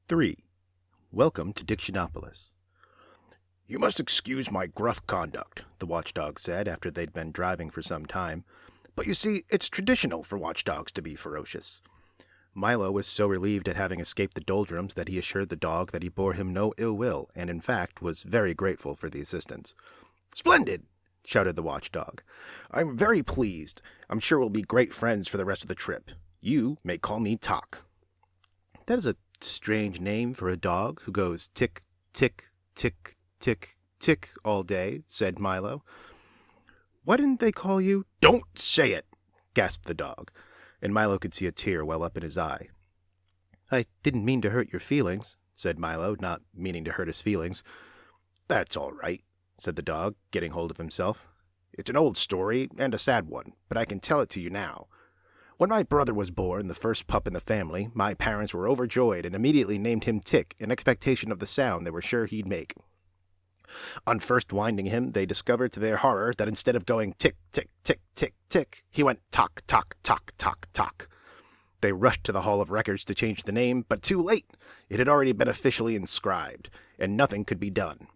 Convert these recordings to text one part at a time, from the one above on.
3. Welcome to Dictionopolis. "You must excuse my gruff conduct," the watchdog said after they'd been driving for some time. "But you see, it's traditional for watchdogs to be ferocious." Milo was so relieved at having escaped the doldrums that he assured the dog that he bore him no ill will, and in fact was very grateful for the assistance. "Splendid!" shouted the watchdog. "I'm very pleased. I'm sure we'll be great friends for the rest of the trip. You may call me Tok." "That is a strange name for a dog who goes tick, tick, tick, tick, tick all day," said Milo. "Why didn't they call you—" "Don't say it!" gasped the dog, and Milo could see a tear well up in his eye. "I didn't mean to hurt your feelings," said Milo, not meaning to hurt his feelings. "That's all right," said the dog, getting hold of himself. "It's an old story, and a sad one, but I can tell it to you now. When my brother was born, the first pup in the family, my parents were overjoyed and immediately named him Tick in expectation of the sound they were sure he'd make. On first winding him, they discovered to their horror that instead of going tick, tick, tick, tick, tick, he went tock, tock, tock, tock, tock. They rushed to the Hall of Records to change the name, but too late. It had already been officially inscribed, and nothing could be done.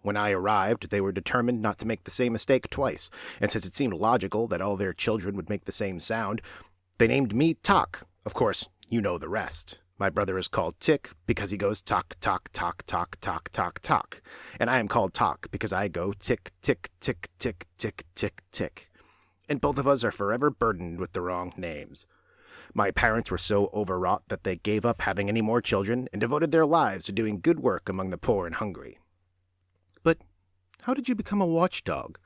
When I arrived, they were determined not to make the same mistake twice, and since it seemed logical that all their children would make the same sound, they named me Tok. Of course, you know the rest. My brother is called Tick because he goes tock, tock, tock, tock, tock, tock, tock. And I am called Tok because I go tick, tick, tick, tick, tick, tick, tick. And both of us are forever burdened with the wrong names. My parents were so overwrought that they gave up having any more children and devoted their lives to doing good work among the poor and hungry." "But how did you become a watchdog?"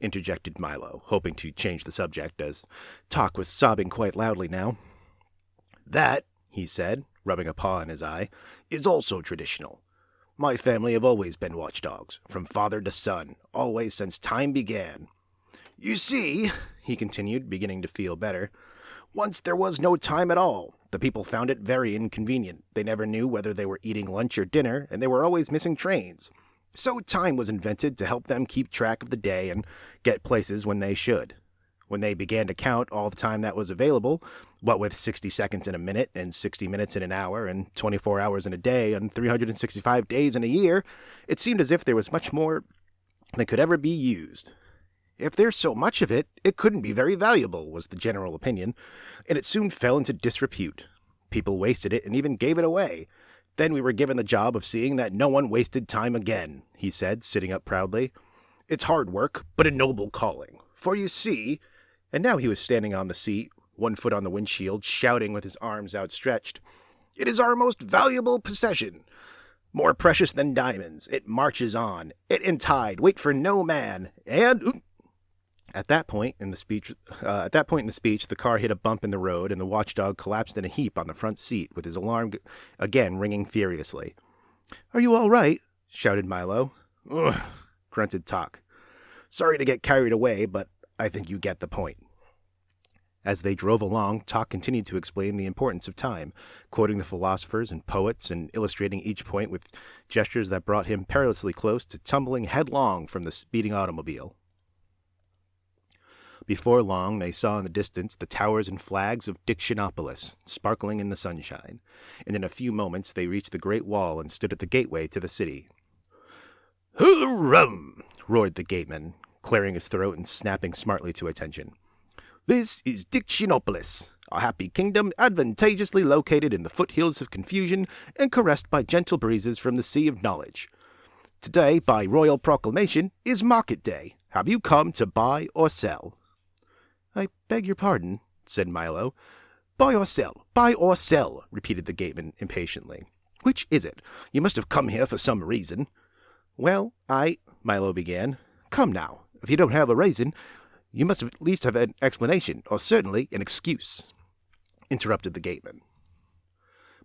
interjected Milo, hoping to change the subject, as Tok was sobbing quite loudly now. "That," he said, rubbing a paw in his eye, "is also traditional. My family have always been watchdogs, from father to son, always since time began. You see," he continued, beginning to feel better, "once there was no time at all. The people found it very inconvenient. They never knew whether they were eating lunch or dinner, and they were always missing trains. So time was invented to help them keep track of the day and get places when they should. When they began to count all the time that was available, what with 60 seconds in a minute, and 60 minutes in an hour, and 24 hours in a day, and 365 days in a year, it seemed as if there was much more than could ever be used. If there's so much of it, it couldn't be very valuable, was the general opinion, and it soon fell into disrepute. People wasted it and even gave it away. Then we were given the job of seeing that no one wasted time again," he said, sitting up proudly. "It's hard work, but a noble calling. For you see," and now he was standing on the seat, one foot on the windshield, shouting with his arms outstretched, "it is our most valuable possession. More precious than diamonds. It marches on. It and tide wait for no man. And—" At that point in the speech, the car hit a bump in the road, and the watchdog collapsed in a heap on the front seat, with his alarm again ringing furiously. "Are you all right?" shouted Milo. "Ugh," grunted Tok. "Sorry to get carried away, but I think you get the point." As they drove along, Tok continued to explain the importance of time, quoting the philosophers and poets and illustrating each point with gestures that brought him perilously close to tumbling headlong from the speeding automobile. Before long, they saw in the distance the towers and flags of Dictionopolis, sparkling in the sunshine, and in a few moments they reached the great wall and stood at the gateway to the city. "Hurrum!" roared the gateman, clearing his throat and snapping smartly to attention. "This is Dictionopolis, a happy kingdom advantageously located in the foothills of confusion and caressed by gentle breezes from the sea of knowledge. Today, by royal proclamation, is market day. Have you come to buy or sell?" "I beg your pardon," said Milo. "Buy or sell, buy or sell," repeated the gateman impatiently. "Which is it? You must have come here for some reason." "Well, Milo began. "Come now, if you don't have a reason, you must at least have an explanation, or certainly an excuse," interrupted the gateman.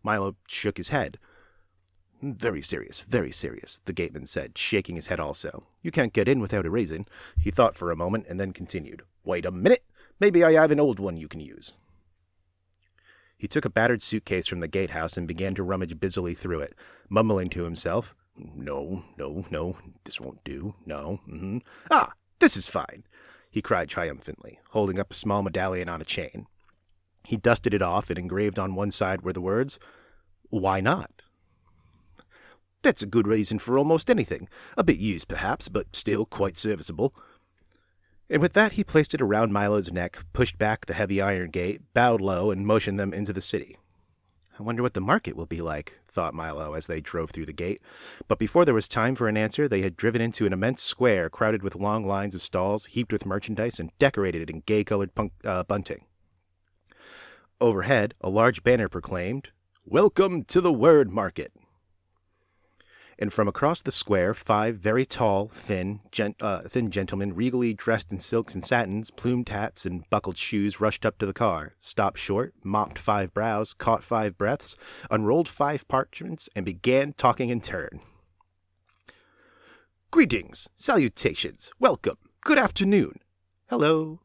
Milo shook his head. Very serious," the gateman said, shaking his head also. "You can't get in without a reason." He thought for a moment and then continued. "Wait a minute. Maybe I have an old one you can use." He took a battered suitcase from the gatehouse and began to rummage busily through it, mumbling to himself, No, this won't do. No, Ah, this is fine," he cried triumphantly, holding up a small medallion on a chain. He dusted it off and engraved on one side were the words, "Why not?" That's a good reason for almost anything. A bit used, perhaps, but still quite serviceable. And with that he placed it around Milo's neck, pushed back the heavy iron gate, bowed low, and motioned them into the city. I wonder what the market will be like, thought Milo as they drove through the gate. But before there was time for an answer, they had driven into an immense square crowded with long lines of stalls, heaped with merchandise, and decorated in gay-colored bunting. Overhead, a large banner proclaimed, "Welcome to the Word Market." And from across the square, 5 very tall, thin gentlemen, regally dressed in silks and satins, plumed hats, and buckled shoes, rushed up to the car, stopped short, mopped 5 brows, caught 5 breaths, unrolled 5 parchments, and began talking in turn. "Greetings, salutations, welcome, good afternoon, hello."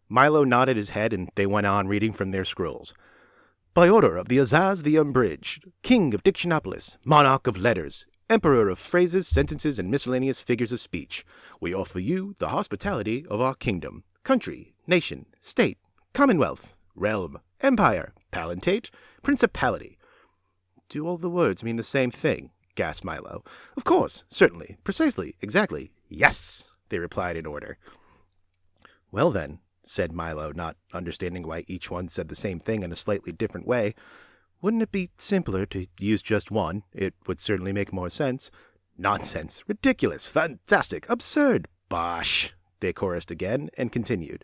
Milo nodded his head, and they went on reading from their scrolls. "By order of the Azaz the Unbridged, King of Dictionopolis, Monarch of Letters, Emperor of phrases, sentences, and miscellaneous figures of speech, we offer you the hospitality of our kingdom, country, nation, state, commonwealth, realm, empire, palentate, principality." "Do all the words mean the same thing?" gasped Milo. "Of course, certainly, precisely, exactly. Yes," they replied in order. "Well then," said Milo, not understanding why each one said the same thing in a slightly different way, "wouldn't it be simpler to use just one? It would certainly make more sense." "Nonsense! Ridiculous! Fantastic! Absurd! Bosh!" they chorused again, and continued.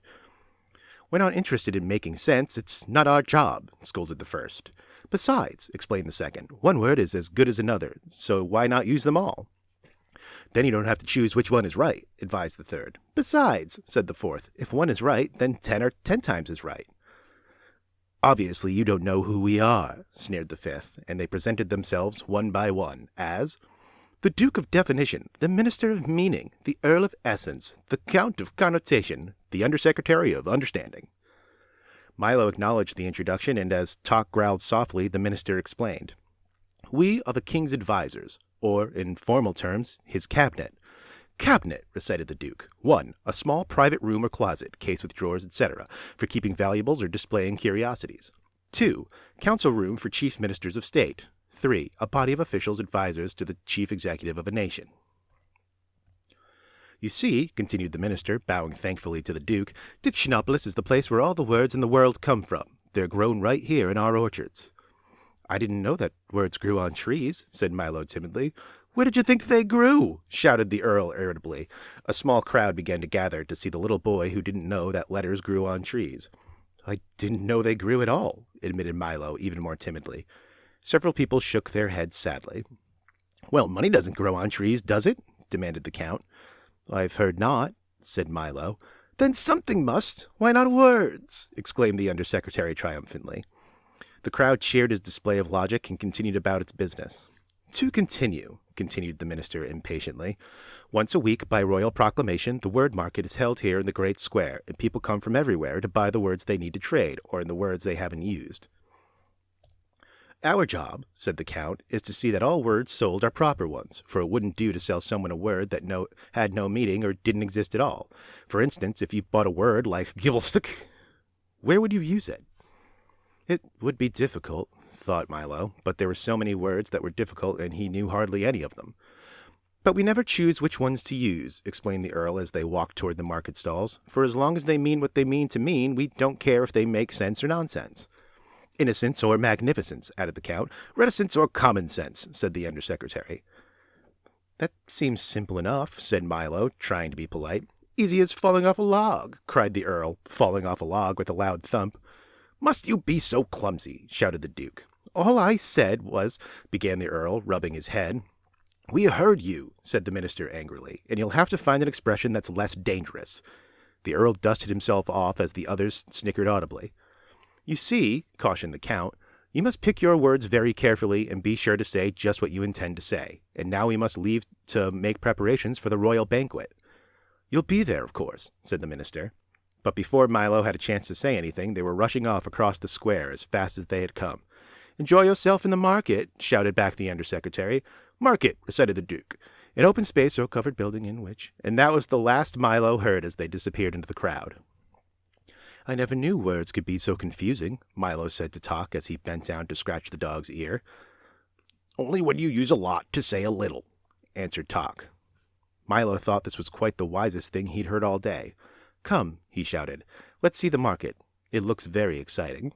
"We're not interested in making sense. It's not our job," scolded the first. "Besides," explained the second, "one word is as good as another, so why not use them all?" "Then you don't have to choose which one is right," advised the third. "Besides," said the fourth, "if one is right, then 10 are 10 times as right." "Obviously you don't know who we are," sneered the fifth, and they presented themselves one by one as the Duke of Definition, the Minister of Meaning, the Earl of Essence, the Count of Connotation, the Undersecretary of Understanding. Milo acknowledged the introduction, and as Talk growled softly, the minister explained. "We are the king's advisors, or, in formal terms, his cabinet." "Cabinet," recited the Duke. 1. A small private room or closet, case with drawers, etc., for keeping valuables or displaying curiosities. 2. Council room for chief ministers of state. 3. A body of officials advisors to the chief executive of a nation. "You see," continued the minister, bowing thankfully to the Duke, "Dictionopolis is the place where all the words in the world come from. They're grown right here in our orchards." "I didn't know that words grew on trees," said Milo timidly. "Where did you think they grew?" shouted the Earl irritably. A small crowd began to gather to see the little boy who didn't know that letters grew on trees. "I didn't know they grew at all," admitted Milo even more timidly. Several people shook their heads sadly. "Well, money doesn't grow on trees, does it?" demanded the Count. "I've heard not," said Milo. "Then something must. Why not words?" exclaimed the Undersecretary triumphantly. The crowd cheered his display of logic and continued about its business. "To continue," continued the minister impatiently, "once a week by royal proclamation the word market is held here in the great square, and people come from everywhere to buy the words they need to trade, or in the words they haven't used. Our job," said the Count, "is to see that all words sold are proper ones, for it wouldn't do to sell someone a word that had no meaning or didn't exist at all. For instance, if you bought a word like gibblestick, where would you use it?" "It would be difficult," thought Milo, but there were so many words that were difficult, and he knew hardly any of them. "But we never choose which ones to use," explained the Earl as they walked toward the market stalls, "for as long as they mean what they mean to mean, we don't care if they make sense or nonsense." "Innocence or magnificence," added the Count. "Reticence or common sense," said the Undersecretary. "That seems simple enough," said Milo, trying to be polite. "Easy as falling off a log," cried the Earl, falling off a log with a loud thump. "Must you be so clumsy?" shouted the Duke. "All I said was," began the Earl, rubbing his head. "We heard you," said the minister angrily, "and you'll have to find an expression that's less dangerous." The Earl dusted himself off as the others snickered audibly. "You see," cautioned the Count, "you must pick your words very carefully and be sure to say just what you intend to say. And now we must leave to make preparations for the royal banquet." "You'll be there, of course," said the minister. But before Milo had a chance to say anything, they were rushing off across the square as fast as they had come. "Enjoy yourself in the market," shouted back the Undersecretary. "Market," recited the Duke. "An open space or covered building in which—" And that was the last Milo heard as they disappeared into the crowd. "I never knew words could be so confusing," Milo said to Talk as he bent down to scratch the dog's ear. Only when you use a lot to say a little, answered Talk. Milo thought this was quite the wisest thing he'd heard all day. Come, he shouted, let's see the market. It looks very exciting.